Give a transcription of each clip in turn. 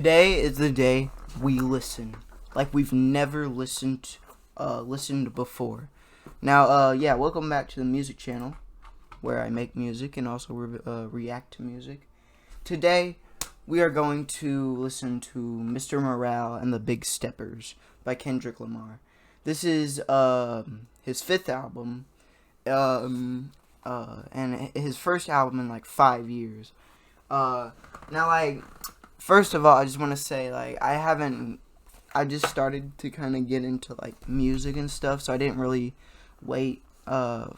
Today is the day we listen, like we've never listened before. Now, yeah, welcome back to the music channel, where I make music and also react to music. Today, we are going to listen to Mr. Morale and the Big Steppers by Kendrick Lamar. This is his fifth album, and his first album in like 5 years. Now, like, first of all, I just want to say, like, I just started to kind of get into, like, music and stuff, so I didn't really wait 4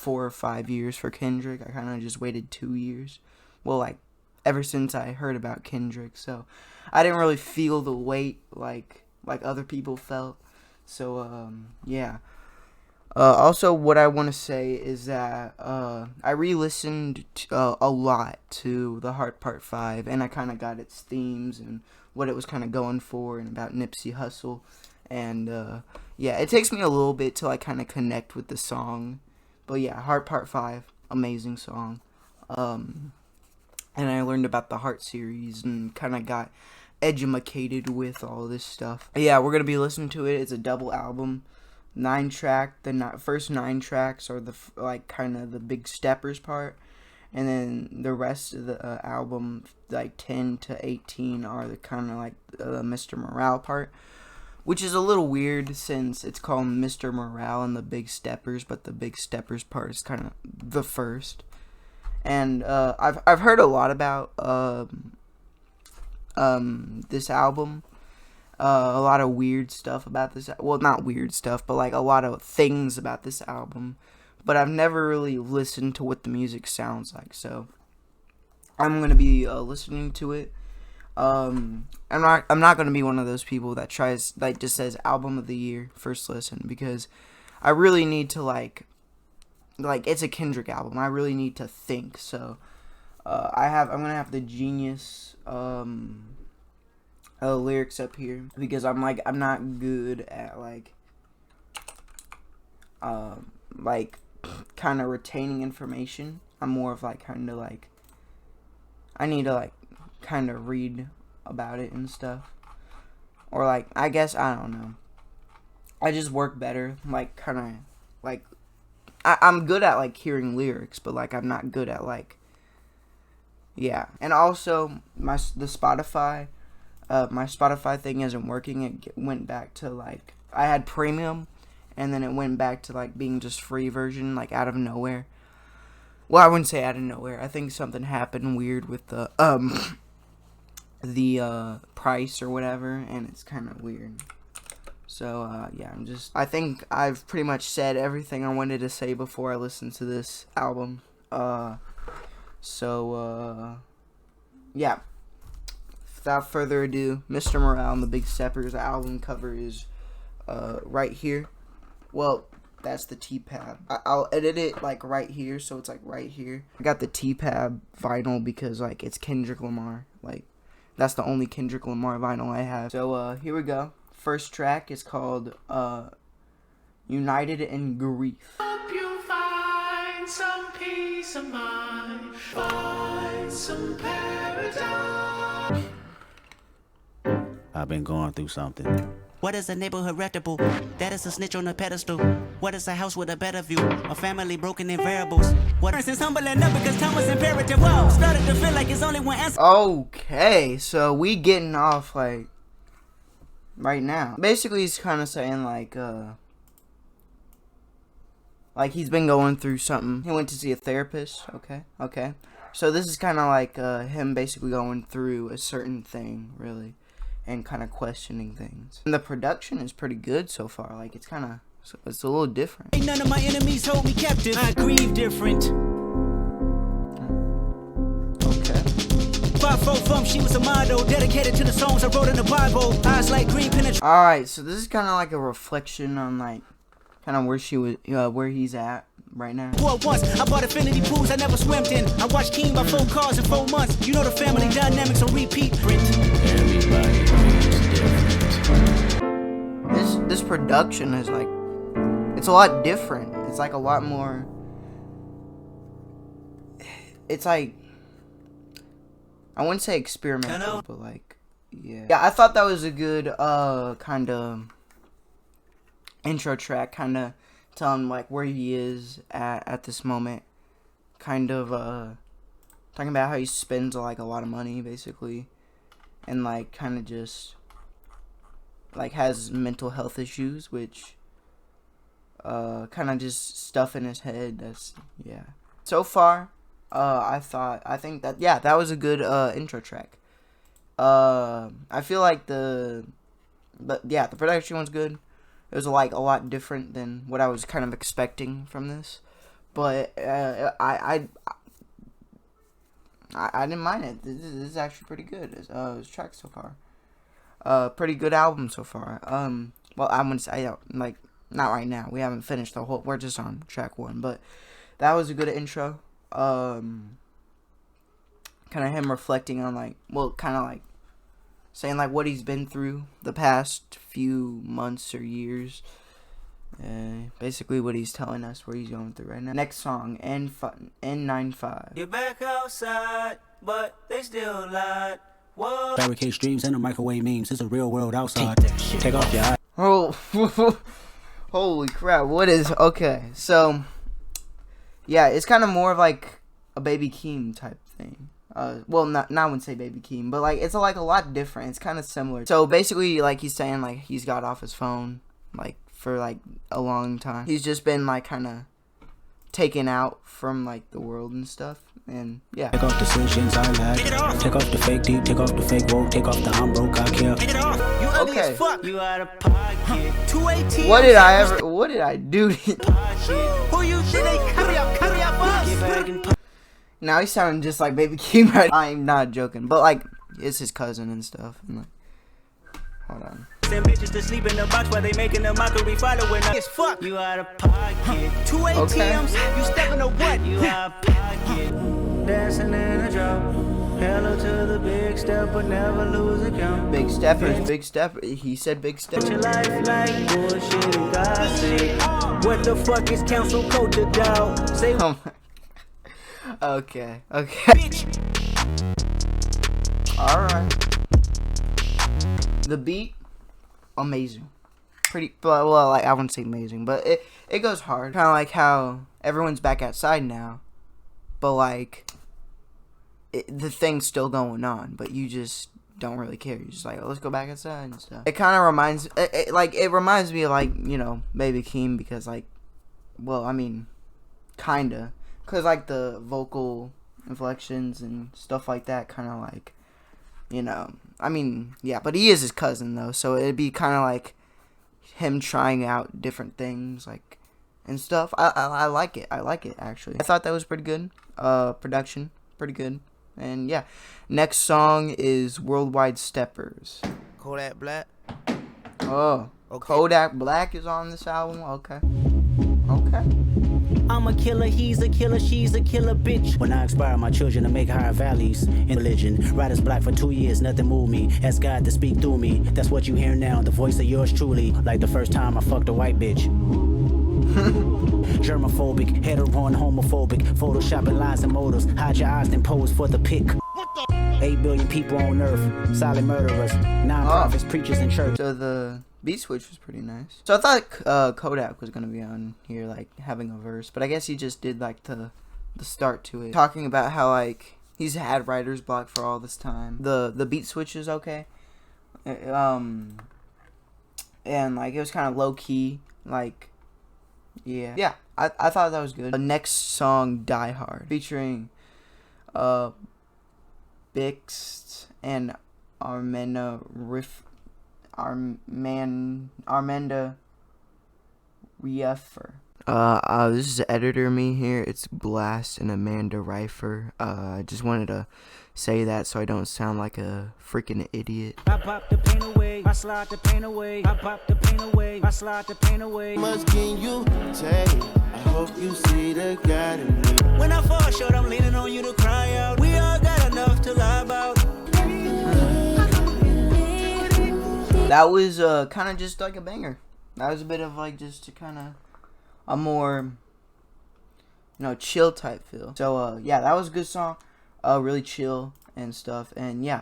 or 5 years for Kendrick. I kind of just waited 2 years. Well, like, ever since I heard about Kendrick, so I didn't really feel the wait like other people felt. So, yeah. Also, what I want to say is that I re-listened a lot to The Heart Part 5, and I kind of got its themes and what it was kind of going for, and about Nipsey Hussle. And, yeah, it takes me a little bit to, like, kind of connect with the song. But, yeah, Heart Part 5, amazing song. And I learned about the Heart series and kind of got edumacated with all this stuff. Yeah, we're going to be listening to it. It's a double album. 9-track. The first 9 tracks are the kind of the Big Steppers part, and then the rest of the album, like 10 to 18, are the kind of like the Mr. Morale part, which is a little weird since it's called Mr. Morale and the Big Steppers, but the Big Steppers part is kind of the first. And I've heard a lot about this album. A lot of weird stuff about this. Well, not weird stuff, but like a lot of things about this album. But I've never really listened to what the music sounds like. So I'm gonna be listening to it. I'm not gonna be one of those people that tries just says album of the year first listen, because I really need to like it's a Kendrick album. I really need to think. So I'm gonna have the Genius lyrics up here, because I'm not good at kind of retaining information. I'm more of I need to kind of read about it and stuff, or I guess I don't know. I just work better I'm good at hearing lyrics, but I'm not good at yeah. And also my Spotify thing isn't working. It went back to I had premium, and then it went back to being just free version, out of nowhere. Well, I wouldn't say out of nowhere. I think something happened weird with the price or whatever, and it's kind of weird. So yeah, I think I've pretty much said everything I wanted to say before I listened to this album. Yeah. Without further ado, Mr. Morale and the Big Steppers. The album cover is right here. Well, that's the T-Pab. I'll edit it right here, so it's right here. I got the T-Pab vinyl because it's Kendrick Lamar. That's the only Kendrick Lamar vinyl I have. So here we go. First track is called United in Grief. Hope you find some peace of mind, find some paradise. I've been going through something. What is a neighborhood reputable? That is a snitch on a pedestal. What is a house with a better view? A family broken in variables. What is humbling up because time was imperative? Whoa, started to feel like it's only one answer. Okay, so we getting off right now. Basically, he's kind of saying he's been going through something. He went to see a therapist. Okay. So this is kind of him basically going through a certain thing, really, and kind of questioning things. And the production is pretty good so far. It's a little different. Ain't none of my enemies hold me captive. I grieve different. Okay. 5'4" from she was a model, dedicated to the songs I wrote in the Bible. Eyes like green penetrate. All right, so this is kind of a reflection on kind of where she was, where he's at right now. Once I bought infinity pools I never swam in. I watched King buy 4 cars in 4 months. You know the family dynamics on repeat. Everybody is different. This production is it's a lot different. It's a lot more. It's I wouldn't say experimental, but Yeah, I thought that was a good kind of intro track, kind of telling like where he is at this moment, kind of talking about how he spends like a lot of money basically, and like kind of just like has mental health issues, which kind of just stuff in his head. That's yeah. So far, I think that that was a good intro track. I feel like the production was good. It was like a lot different than what I was kind of expecting from this, but I didn't mind it. This is actually pretty good. This track so far. Pretty good album so far. Well, I wouldn't say like not right now. We haven't finished the whole. We're just on track 1, but that was a good intro. Kind of him reflecting on like, well, kind of like saying like what he's been through the past few months or years. Basically what he's telling us where he's going through right now. Next song, N95. You're back outside, but they still lied. Whoa. Barricade streams and the microwave memes. It's a real world outside. Take off your eyes. Oh, holy crap! What is okay? So, yeah, it's kind of more of like a Baby Keem type thing. Well, not I wouldn't say Baby Keem, but like it's like a lot different. It's kind of similar. So basically, like he's saying, like he's got off his phone like for like a long time. He's just been like kind of taken out from like the world and stuff. And yeah. Take off decisions I lack. Take off the fake deep. Take off the fake woke. Take off the I'm broke. I care. Take it off. You ugly as fuck. You out of pocket. 218. What did I do to you? Who you think they carry up us? Now he's sounding just like Baby Keem. Right? I'm not joking, but like it's his cousin and stuff. And like, hold on. Send bitches to sleep in the box while they making a mockery following us. As fuck. You out of pocket. 2 ATMs. You stepping to what? You out of pocket. Dancing in a drop. Hello to the big step, but never lose a count. Big steppers, big step. He said big step. Your life like bullshit and gossip. What the fuck is council culture, dog? Say oh my. Okay. Bitch. All right. The beat, amazing. Pretty well. Like I wouldn't say amazing, but it goes hard. Kind of like how everyone's back outside now, but like the thing's still going on, but you just don't really care. You're just like, oh, let's go back outside and stuff. It kind of reminds, it reminds me of like, you know, Baby Keem, because like, well, I mean, kinda, cause like the vocal inflections and stuff like that, kind of like, you know, I mean, yeah, but he is his cousin though, so it'd be kind of like him trying out different things, like, and stuff. I like it. I like it, actually. I thought that was pretty good. Production, pretty good. And yeah, next song is Worldwide Steppers. Kodak Black. Oh, okay. Kodak Black is on this album. Okay. I'm a killer, he's a killer, she's a killer bitch. When I inspire my children to make higher values in religion, riders black for 2 years, nothing moved me. Ask God to speak through me. That's what you hear now, the voice of yours truly. Like the first time I fucked a white bitch. Germophobic, hetero and homophobic, photoshopping lies and motives. Hide your eyes, then pose for the pic. 8 billion people on earth, silent murderers, non-prophets, preachers, and church. So the beat switch was pretty nice. So I thought Kodak was gonna be on here, like having a verse, but I guess he just did like the start to it, talking about how like he's had writer's block for all this time. The beat switch is okay, and like it was kind of low key, like. Yeah, I thought that was good. The next song, Die Hard, featuring Bix and Armenda Rieffer. This is editor me here. It's Blast and Amanda Rieffer. I just wanted to say that so I don't sound like a freaking idiot. I pop the pain away, I slide the pain away. I pop the pain away, I slide the pain away. Much can you take? I hope you see the God in me. When I fall short, I'm leaning on you to cry out. We all got enough to lie about. That was kind of just like a banger. That was a bit of like just to kind of a more, you know, chill type feel. So yeah, that was a good song. Really chill and stuff. And yeah,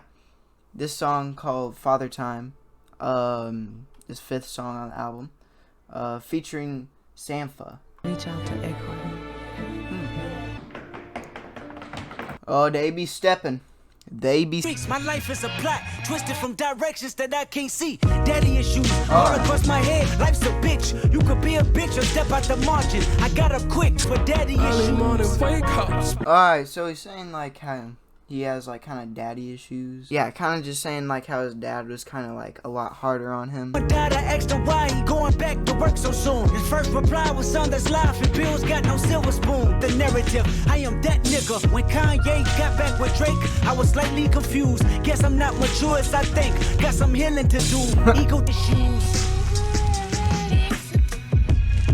this song called Father Time, his 5th song on the album, featuring Sampha. Reach out to Echo. Oh, they be stepping. They be. My life is a plot, twisted from directions that I can't see. Daddy issues all across my head. Life's a bitch. You could be a bitch or step out the margin. I got up quick for daddy issues. Alright, so he's saying like how he has like kind of daddy issues. Yeah, kind of just saying like how his dad was kind of like a lot harder on him. My dad, I asked him why he going back to work so soon. His first reply was, son, that's life and bills got no silver spoon. The narrative, I am that nigga. When Kanye got back with Drake, I was slightly confused. Guess I'm not mature as I think. Got some healing to do. Ego issues.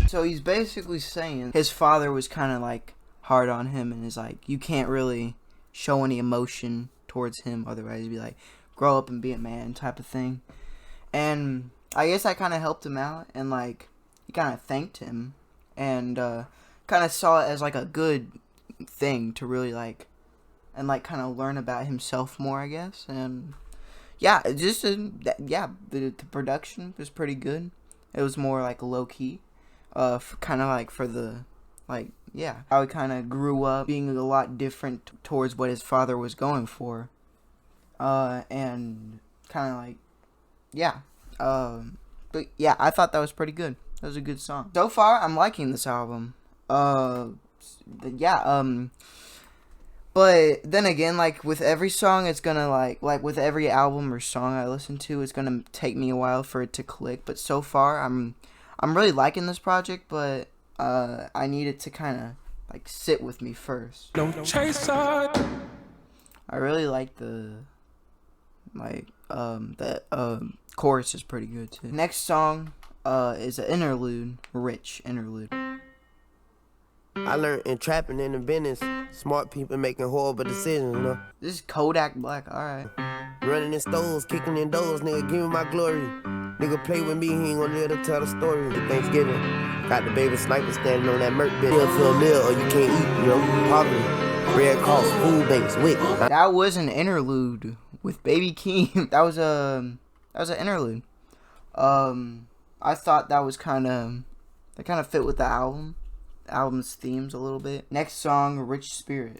So he's basically saying his father was kind of like hard on him and is like, you can't really show any emotion towards him, otherwise he'd be like, grow up and be a man type of thing. And I guess I kind of helped him out, and like he kind of thanked him and kind of saw it as like a good thing to really like and like kind of learn about himself more, I guess. And yeah, just the production was pretty good. It was more like low key, kind of like for the like, yeah, how he kind of grew up being a lot different towards what his father was going for. And kind of like, yeah. But yeah, I thought that was pretty good. That was a good song. So far, I'm liking this album. Yeah, but then again, like with every song, it's gonna like with every album or song I listen to, it's gonna take me a while for it to click. But so far, I'm really liking this project, but I need it to kind of like sit with me first. Don't chase her. I really like the chorus is pretty good too. Next song is an interlude, rich interlude. I learned in trapping in the business, smart people making horrible decisions, you know. This is Kodak Black, alright. Running in stores, kicking in doors, nigga, give me my glory. Nigga play with me, he ain't gonna live to tell the story. The Thanksgiving, got the baby sniper standing on that Merc bitch. Meal to a meal or you can't eat, you know, poverty. Red Cross, food banks, WIC. That was an interlude with Baby Keem. That was an interlude. I thought that was kind of fit with the album's themes a little bit. Next song, Rich Spirit.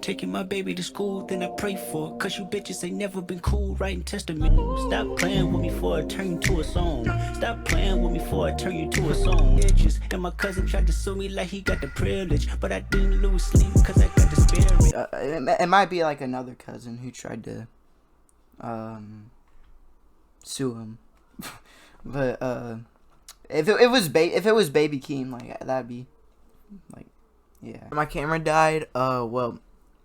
Taking my baby to school, then I pray for. Cause you bitches ain't never been cool, writing testament. Stop playing with me before I turn you to a song. Stop playing with me before I turn you to a song. And my cousin tried to sue me like he got the privilege, but I didn't lose sleep cause I got the spirit. It might be like another cousin who tried to sue him. But if it was Baby Keem, like that'd be like, yeah. My camera died. Well,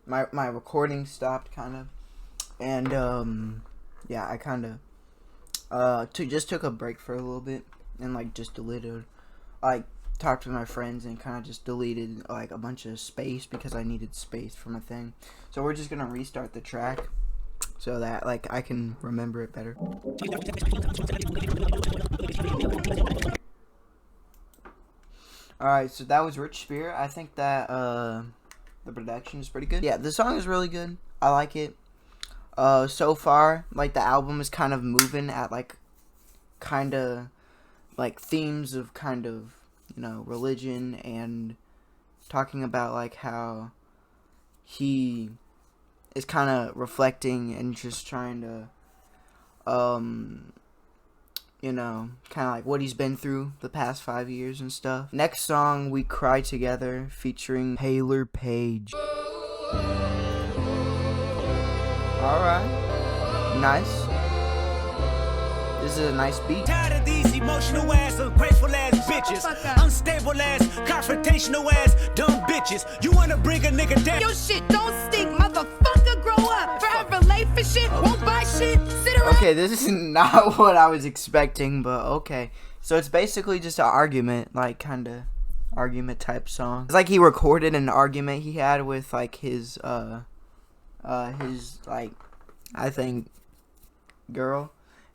my recording stopped kind of, and yeah, I kind of just took a break for a little bit and like just deleted, like talked to my friends and kind of just deleted like a bunch of space because I needed space for my thing. So we're just gonna restart the track so that like I can remember it better. Alright, so that was Rich Spirit. I think that the production is pretty good. Yeah, the song is really good. I like it. So far, like the album is kind of moving at like kind of like themes of kind of, you know, religion and talking about like how he is kind of reflecting and just trying to you know, kind of like what he's been through the past 5 years and stuff. Next song, We Cry Together, featuring Taylor Page. Alright. Nice. This is a nice beat. Tired of these emotional ass, ungrateful ass bitches, unstable ass, confrontational ass, dumb bitches. You wanna bring a nigga down? Your shit don't stink, motherfucker. Grow up. Forever late for shit. Won't buy shit. Sit around. Okay, this is not what I was expecting, but okay. So it's basically just an argument, like kind of argument type song. It's like he recorded an argument he had with like his like, I think, girl,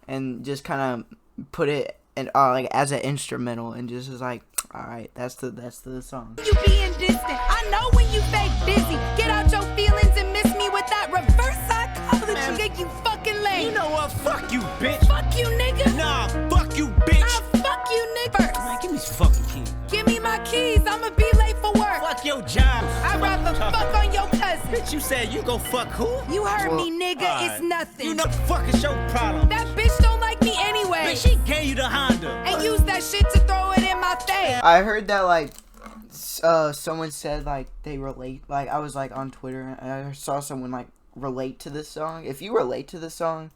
and just kind of put it in like as an instrumental, and just was like, all right, that's the song. You being distant. I know when you fake busy. Get out your feelings and miss me with that reverse psychology. You fucking fucking late. You know what? Fuck you, bitch. Fuck you, nigga. Nah, fuck you, bitch. Nah, fuck you, nigga. Man, First, give me these fucking keys. give me my keys. I'ma be late for work. Fuck your job. I'd rather fuck on your cousin. Bitch, you said you go fuck who? You heard me, nigga. Alright. It's nothing. You know what the fuck is your problem? That bitch don't like me anyway. Bitch, she gave you the Honda. And use that shit to throw it in my face. I heard that like someone said like they relate. Like I was like on Twitter and I saw someone like relate to this song. If you relate to this song,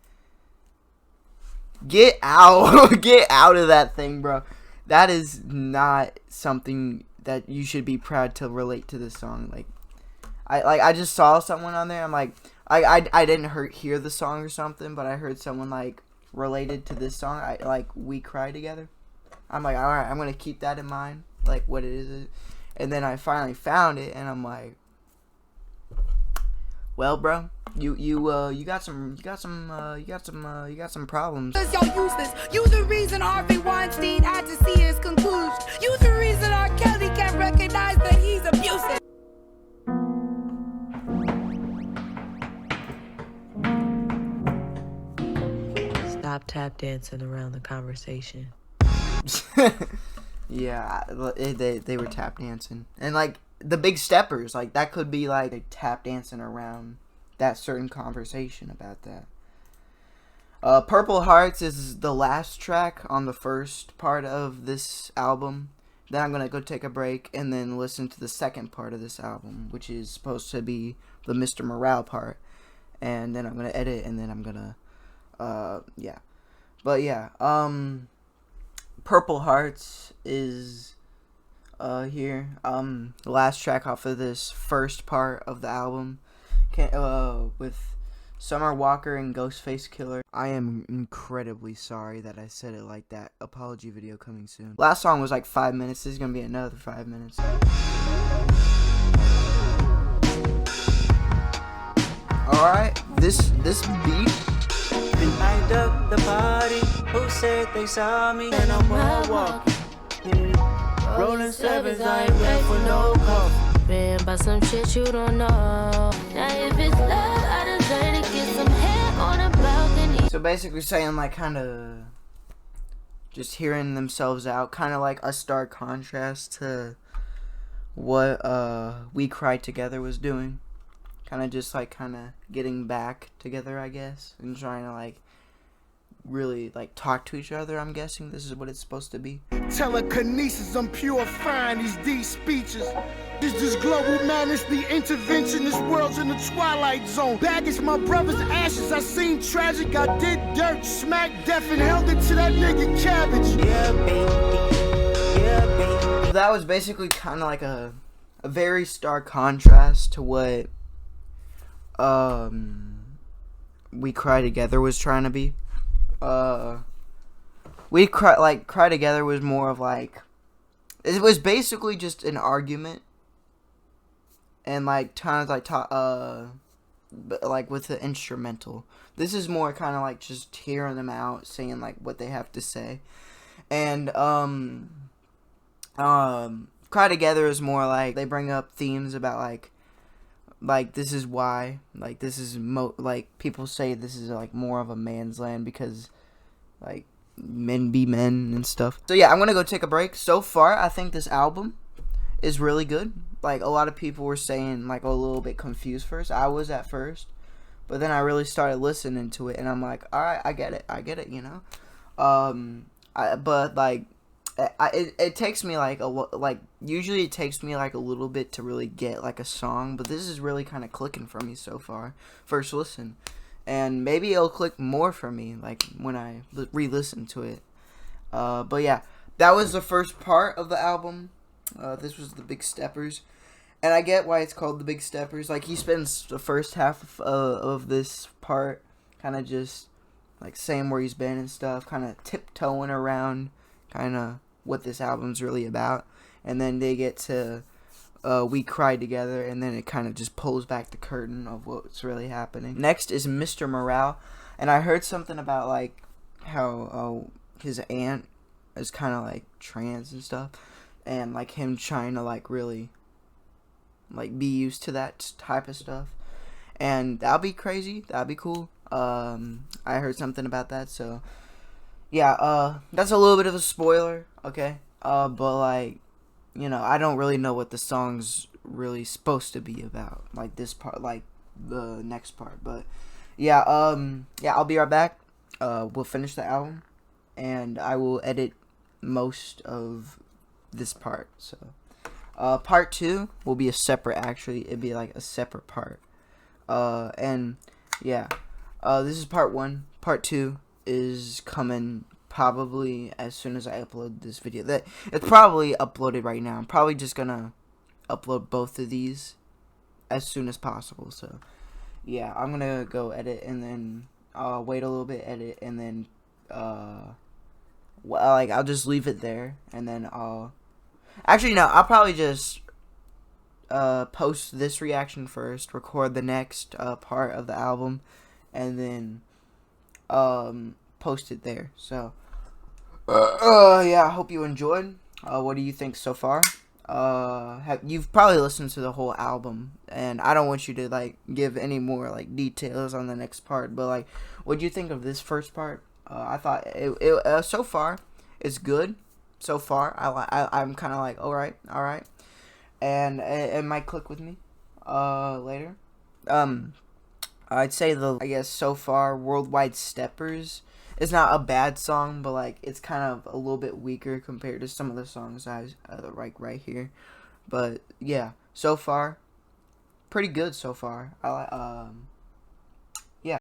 get out. Get out of that thing, bro. That is not something that you should be proud to relate to this song. Like I just saw someone on there. I'm like I didn't hear the song or something, but I heard someone like related to this song. I like We Cry Together. I'm like, all right, I'm gonna keep that in mind, like what it is. And then I finally found it, and I'm like, well, bro, you got some problems. Cause y'all useless. You the reason Harvey Weinstein had to see his conclusion. You the reason R. Kelly can't recognize that he's abusive. Stop tap dancing around the conversation. Yeah, they were tap dancing, and like the Big Steppers, like that could be like a tap dancing around that certain conversation about that. Purple Hearts is the last track on the first part of this album. Then I'm gonna go take a break and then listen to the second part of this album, which is supposed to be the Mr. Morale part, and then I'm gonna edit, and then I'm gonna yeah. But yeah, Purple Hearts is here. The last track off of this first part of the album, with Summer Walker and Ghostface Killer. I am incredibly sorry that I said it like that. Apology video coming soon. Last song was like 5 minutes. This is gonna be another 5 minutes. Alright, this beat. Light up the party. Who said they saw me? And I'm walking. Rolling sevens, I ain't ready for no coffee. Been by some shit you don't know. Now if it's love, I deserve to get some hair on a balcony. So basically saying like kind of just hearing themselves out, kind of like a stark contrast to what We Cry Together was doing. Kind of just like kind of getting back together, I guess, and trying to like really like talk to each other. I'm guessing this is what it's supposed to be. Telekinesis, I'm purifying these deep speeches. This global madness, the intervention. This world's in the twilight zone. Baggage my brother's ashes. I seen tragic. I did dirt, smack death, and held it to that nigga Cabbage. Yeah, baby. Yeah, baby. That was basically kind of like a very stark contrast to what We Cry Together was trying to be. We Cry Together was more of like, it was basically just an argument, and like kind of like with the instrumental. This is more kind of like just hearing them out, saying like what they have to say, and Cry Together is more like they bring up themes about like this is why, like this is like people say this is like more of a man's land because like men be men and stuff. So yeah, I'm gonna go take a break. So far I think this album is really good. Like a lot of people were saying like a little bit confused first. I was at first, but then I really started listening to it and I'm like, all right, I get it, you know. But like it takes me like usually it takes me like a little bit to really get like a song, but this is really kind of clicking for me so far, first listen, and maybe it'll click more for me like when I re-listen to it. But yeah, that was the first part of the album. This was the Big Steppers, and I get why it's called the Big Steppers. Like he spends the first half of this part kind of just like saying where he's been and stuff, kind of tiptoeing around kind of what this album's really about, and then they get to We Cry Together, and then it kind of just pulls back the curtain of what's really happening. Next is Mr. Morale, and I heard something about like how his aunt is kind of like trans and stuff, and like him trying to like really like be used to that type of stuff, and that'll be crazy, that'll be cool. I heard something about that, so yeah, that's a little bit of a spoiler, okay? But like, you know, I don't really know what the song's really supposed to be about, like this part, like the next part. But yeah, yeah, I'll be right back. We'll finish the album, and I will edit most of this part. So, part 2 will be a separate. Actually, it'd be like a separate part. And yeah, this is part 1. Part 2 is coming probably as soon as I upload this video. That it's probably uploaded right now. I'm probably just gonna upload both of these as soon as possible. So yeah, I'm gonna go edit and then wait a little bit, edit, and then well, like I'll just leave it there, and then I'll I'll probably just post this reaction first, record the next part of the album, and then post it there. So yeah, I hope you enjoyed. What do you think so far? You've probably listened to the whole album, and I don't want you to like give any more like details on the next part, but like, what do you think of this first part? I thought it so far it's good. So far, I'm kind of like all right, and it might click with me later. I'd say I guess so far, Worldwide Steppers is not a bad song, but like it's kind of a little bit weaker compared to some of the songs I like right here. But yeah, so far, pretty good so far.